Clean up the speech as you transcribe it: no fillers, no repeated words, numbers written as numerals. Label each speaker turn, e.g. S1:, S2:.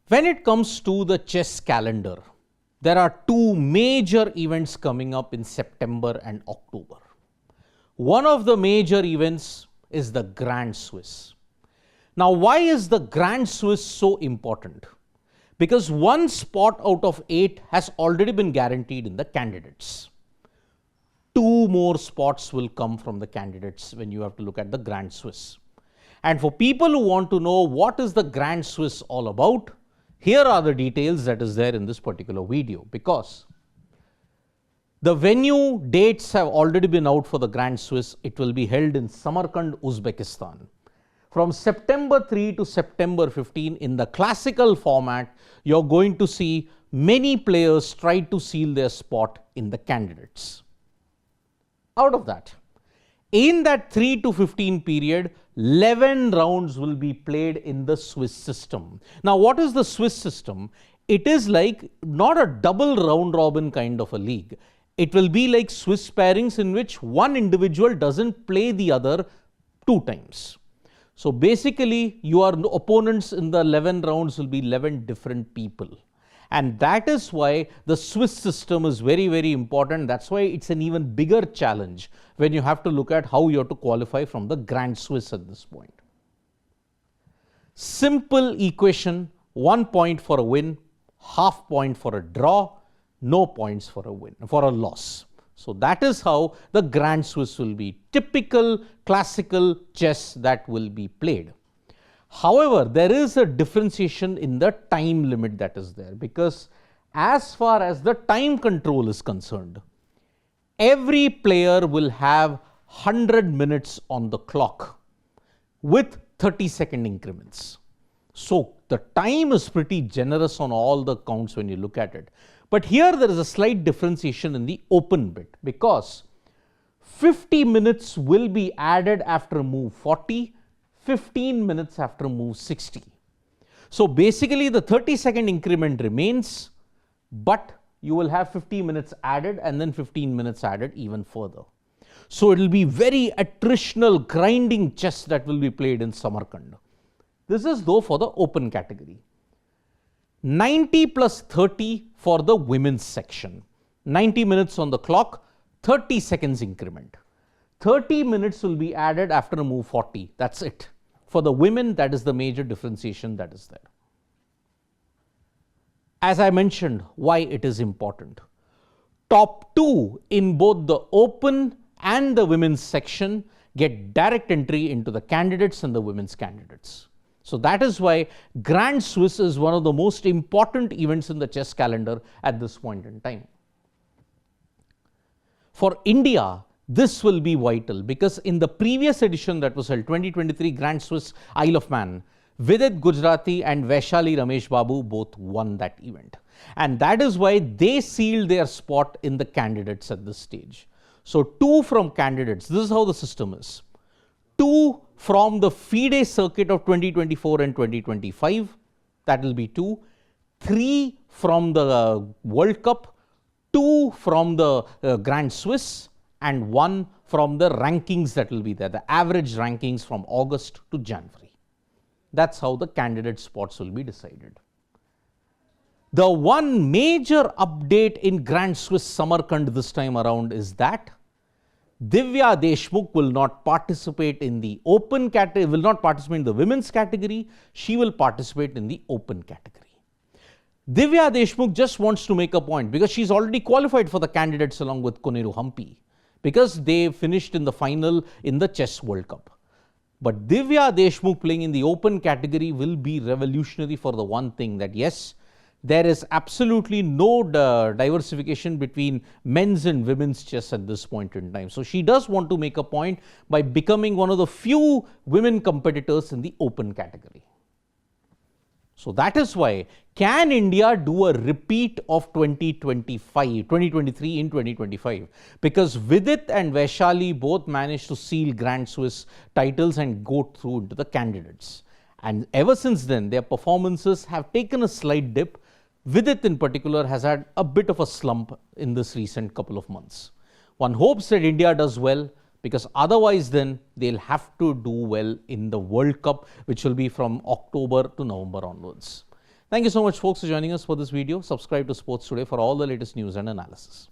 S1: When it comes to the chess calendar, there are two major events coming up in September and October. One of the major events is the Grand Swiss. Now, why is the Grand Swiss so important? Because one spot out of 8 has already been guaranteed in the candidates. 2 more spots will come from the candidates when you have to look at the Grand Swiss. And for people who want to know what is the Grand Swiss all about, here are the details that is there in this particular video, because the venue dates have already been out for the Grand Swiss. It will be held in Samarkand, Uzbekistan, from September 3 to September 15. In the classical format, you're going to see many players try to seal their spot in the candidates. Out of that, in that 3 to 15 period, 11 rounds will be played in the Swiss system. Now, what is the Swiss system? It is like not a double round robin kind of a league. It will be like Swiss pairings in which one individual doesn't play the other 2 times. So basically, your opponents in the 11 rounds will be 11 different people. And that is why the Swiss system is very, very important. That's why it's an even bigger challenge when you have to look at how you have to qualify from the Grand Swiss at this point. Simple equation: 1 point for a win, half point for a draw, no points for a loss. So that is how the Grand Swiss will be. Typical classical chess that will be played. However, there is a differentiation in the time limit that is there, because as far as the time control is concerned, every player will have 100 minutes on the clock with 30-second increments. So the time is pretty generous on all the counts when you look at it. But here there is a slight differentiation in the open bit, because 50 minutes will be added after move 40, 15 minutes after move 60. So basically the 30-second increment remains, but you will have 50 minutes added and then 15 minutes added even further. So it will be very attritional, grinding chess that will be played in Samarkand. This is though for the open category. 90 plus 30 for the women's section. 90 minutes on the clock, 30 seconds increment. 30 minutes will be added after move 40. That's it. For the women, that is the major differentiation that is there. As I mentioned, why it is important. Top 2 in both the open and the women's section get direct entry into the candidates and the women's candidates. So that is why Grand Swiss is one of the most important events in the chess calendar at this point in time. For India, this will be vital, because in the previous edition that was held, 2023 Grand Swiss Isle of Man, Vidit Gujarati and Vaishali Ramesh Babu both won that event. And that is why they sealed their spot in the candidates at this stage. So 2 from candidates, this is how the system is. 2 from the FIDE circuit of 2024 and 2025, that will be 2. 3 from the World Cup, 2 from the Grand Swiss, and 1 from the rankings that will be there, the average rankings from August to January. That's how the candidate spots will be decided. The one major update in Grand Swiss Samarkand this time around is that Diva Deshmuk will not participate in the open category, will not participate in the women's category. She will participate in the open category. Diva Deshmuk just wants to make a point, because she's already qualified for the candidates along with Koneru Hampi, because they finished in the final in the Chess World Cup. But Diva Deshmuk playing in the open category will be revolutionary for the one thing that, yes, there is absolutely no diversification between men's and women's chess at this point in time. So she does want to make a point by becoming one of the few women competitors in the open category. So that is why, can India do a repeat of 2023 in 2025? Because Vidit and Vaishali both managed to seal Grand Swiss titles and go through into the candidates. And ever since then, their performances have taken a slight dip. Vidit in particular has had a bit of a slump in this recent couple of months. One hopes that India does well, because otherwise then they'll have to do well in the World Cup, which will be from October to November onwards. Thank you so much folks for joining us for this video. Subscribe to Sports Today for all the latest news and analysis.